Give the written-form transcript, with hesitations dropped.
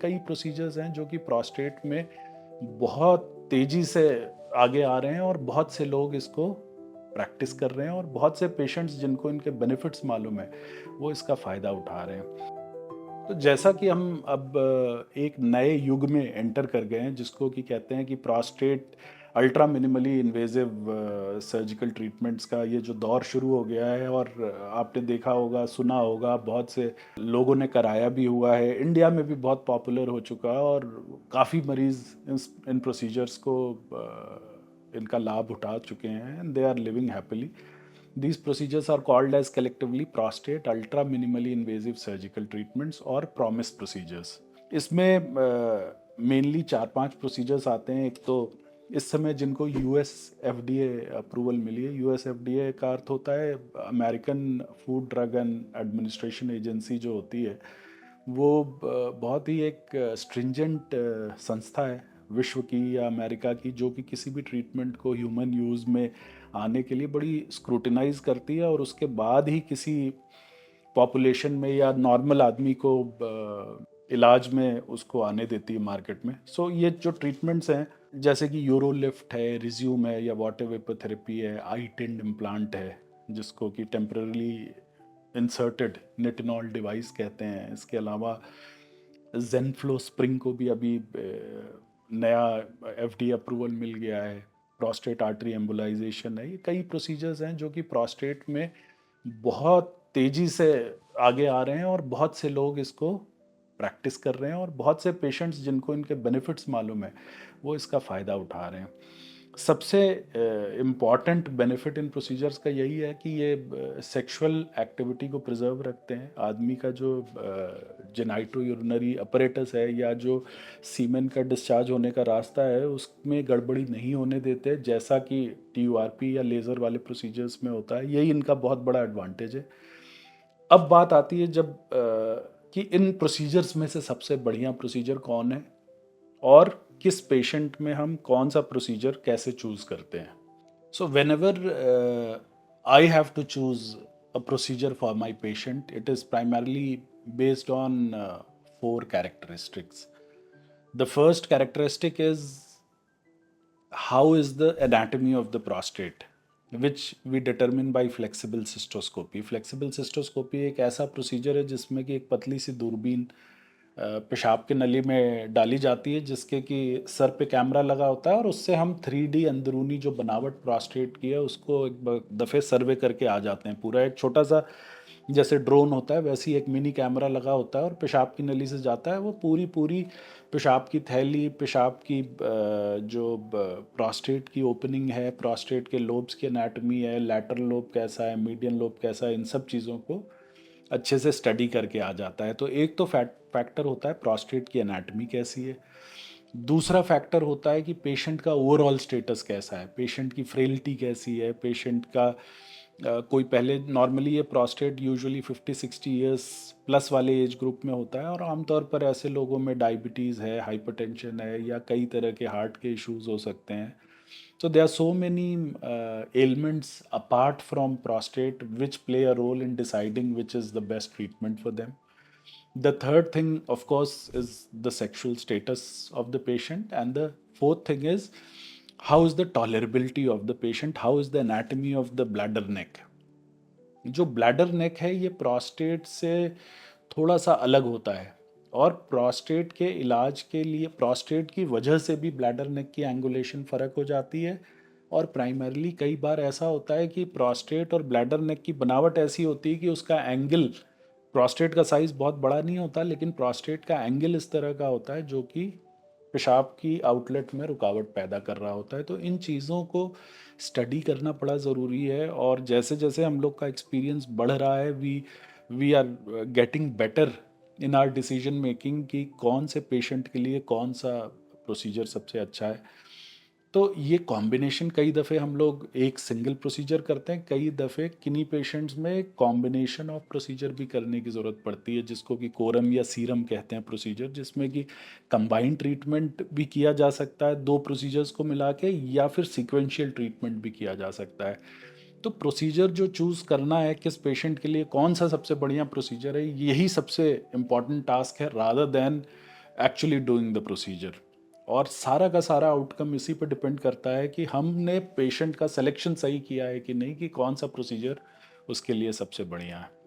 कई प्रोसीजर्स हैं जो कि प्रोस्टेट में बहुत तेज़ी से आगे आ रहे हैं और बहुत से लोग इसको प्रैक्टिस कर रहे हैं और बहुत से पेशेंट्स जिनको इनके बेनिफिट्स मालूम है, वो इसका फ़ायदा उठा रहे हैं। तो जैसा कि हम अब एक नए युग में एंटर कर गए हैं जिसको कि कहते हैं कि prostate ultra minimally invasive surgical treatments का ये जो दौर शुरू हो गया है और आपने देखा होगा, सुना होगा, बहुत से लोगों ने कराया भी हुआ है। इंडिया में भी बहुत पॉपुलर हो चुका है और काफ़ी मरीज इन प्रोसीजर्स को इनका लाभ उठा चुके हैं and they are living happily. These procedures are called as collectively prostate ultra minimally invasive surgical treatments और PROMIS procedures। इसमें मेनली 4-5 प्रोसीजर्स आते हैं। एक तो इस समय जिनको यूएस एफडीए अप्रूवल मिली है, यूएस एफडीए का अर्थ होता है American food drug and administration agency जो होती है, वो बहुत ही एक स्ट्रिंजेंट संस्था है विश्व की या अमेरिका की, जो कि किसी भी ट्रीटमेंट को ह्यूमन यूज़ में आने के लिए बड़ी स्क्रूटिनाइज करती है और उसके बाद ही किसी पॉपुलेशन में या नॉर्मल आदमी को इलाज में उसको आने देती है मार्केट में। सो ये जो ट्रीटमेंट्स हैं जैसे कि यूरोलिफ्ट है, रिज्यूम है या वाटर वेपर थेरेपी है, आई टिंड इम्प्लांट है जिसको कि टेम्पररी इंसर्टेड निटिनॉल डिवाइस कहते हैं। इसके अलावा जेनफ्लो स्प्रिंग को भी अभी नया एफडीए अप्रूवल मिल गया है। प्रोस्टेट आर्टरी एम्बोलाइजेशन है। ये कई प्रोसीजर्स हैं जो कि प्रोस्टेट में बहुत तेज़ी से आगे आ रहे हैं और बहुत से लोग इसको प्रैक्टिस कर रहे हैं और बहुत से पेशेंट्स जिनको इनके बेनिफिट्स मालूम है, वो इसका फ़ायदा उठा रहे हैं। सबसे इम्पॉर्टेंट बेनिफिट इन प्रोसीजर्स का यही है कि ये सेक्सुअल एक्टिविटी को प्रिजर्व रखते हैं। आदमी का जो जेनाइटो यूरिनरी अपरेटस है या जो सीमेन का डिस्चार्ज होने का रास्ता है, उसमें गड़बड़ी नहीं होने देते जैसा कि टीयूआरपी या लेज़र वाले प्रोसीजर्स में होता है। यही इनका बहुत बड़ा एडवांटेज है। अब बात आती है जब कि इन प्रोसीजर्स में से सबसे बढ़िया प्रोसीजर कौन है और किस पेशेंट में हम कौन सा प्रोसीजर कैसे चूज़ करते हैं। So whenever I have to choose a procedure for my patient, it is primarily based on 4 characteristics. The first characteristic is how is the anatomy of the prostate, which we determine by flexible cystoscopy. Flexible cystoscopy एक ऐसा procedure है जिसमें कि एक पतली सी दूरबीन पेशाब के नली में डाली जाती है जिसके कि सर पे कैमरा लगा होता है और उससे हम 3D अंदरूनी जो बनावट प्रोस्टेट की है उसको एक दफ़े सर्वे करके आ जाते हैं। पूरा एक छोटा सा जैसे ड्रोन होता है वैसे ही एक मिनी कैमरा लगा होता है और पेशाब की नली से जाता है। वो पूरी पेशाब की थैली, पेशाब की जो प्रोस्टेट की ओपनिंग है, प्रोस्टेट के लोब्स की एनाटमी है, लैटरल लोब कैसा है, मीडियन लोब कैसा है, इन सब चीज़ों को अच्छे से स्टडी करके आ जाता है। तो एक तो फैक्टर होता है प्रोस्टेट की एनाटमी कैसी है। दूसरा फैक्टर होता है कि पेशेंट का ओवरऑल स्टेटस कैसा है, पेशेंट की फ्रेलिटी कैसी है, पेशेंट का कोई पहले नॉर्मली ये प्रोस्टेट यूजुअली 50-60 ईयर्स प्लस वाले एज ग्रुप में होता है और आमतौर पर ऐसे लोगों में डायबिटीज़ है, हाइपरटेंशन है या कई तरह के हार्ट के इश्यूज हो सकते हैं। So there are so many ailments apart from prostate which play a role in deciding which is the best treatment for them. The third thing, of course, is the sexual status of the patient, and the fourth thing is how is the tolerability of the patient, how is the anatomy of the bladder neck. जो bladder neck है ये prostate से थोड़ा सा अलग होता है और प्रोस्टेट के इलाज के लिए प्रोस्टेट की वजह से भी ब्लैडर नेक की एंगुलेशन फ़र्क हो जाती है। और प्राइमरली कई बार ऐसा होता है कि प्रोस्टेट और ब्लैडर नेक की बनावट ऐसी होती है कि उसका एंगल, प्रोस्टेट का साइज़ बहुत बड़ा नहीं होता लेकिन प्रोस्टेट का एंगल इस तरह का होता है जो कि पेशाब की आउटलेट में रुकावट पैदा कर रहा होता है। तो इन चीज़ों को स्टडी करना बड़ा ज़रूरी है और जैसे जैसे हम लोग का एक्सपीरियंस बढ़ रहा है we are getting better in our decision making कि कौन से पेशेंट के लिए कौन सा प्रोसीजर सबसे अच्छा है। तो ये कॉम्बिनेशन कई दफ़े हम लोग एक सिंगल प्रोसीजर करते हैं, कई दफ़े किन्हीं पेशेंट्स में कॉम्बिनेशन ऑफ प्रोसीजर भी करने की ज़रूरत पड़ती है जिसको कि कोरम या सीरम कहते हैं प्रोसीजर, जिसमें कि कंबाइंड ट्रीटमेंट भी किया जा सकता है 2 प्रोसीजर्स को मिला के या फिर सीक्वेंशियल ट्रीटमेंट भी किया जा सकता है। तो प्रोसीजर जो चूज़ करना है किस पेशेंट के लिए कौन सा सबसे बढ़िया प्रोसीजर है, यही सबसे इम्पॉर्टेंट टास्क है rather than actually doing the procedure. और सारा का सारा आउटकम इसी पर डिपेंड करता है कि हमने पेशेंट का सिलेक्शन सही किया है कि नहीं, कि कौन सा प्रोसीजर उसके लिए सबसे बढ़िया है।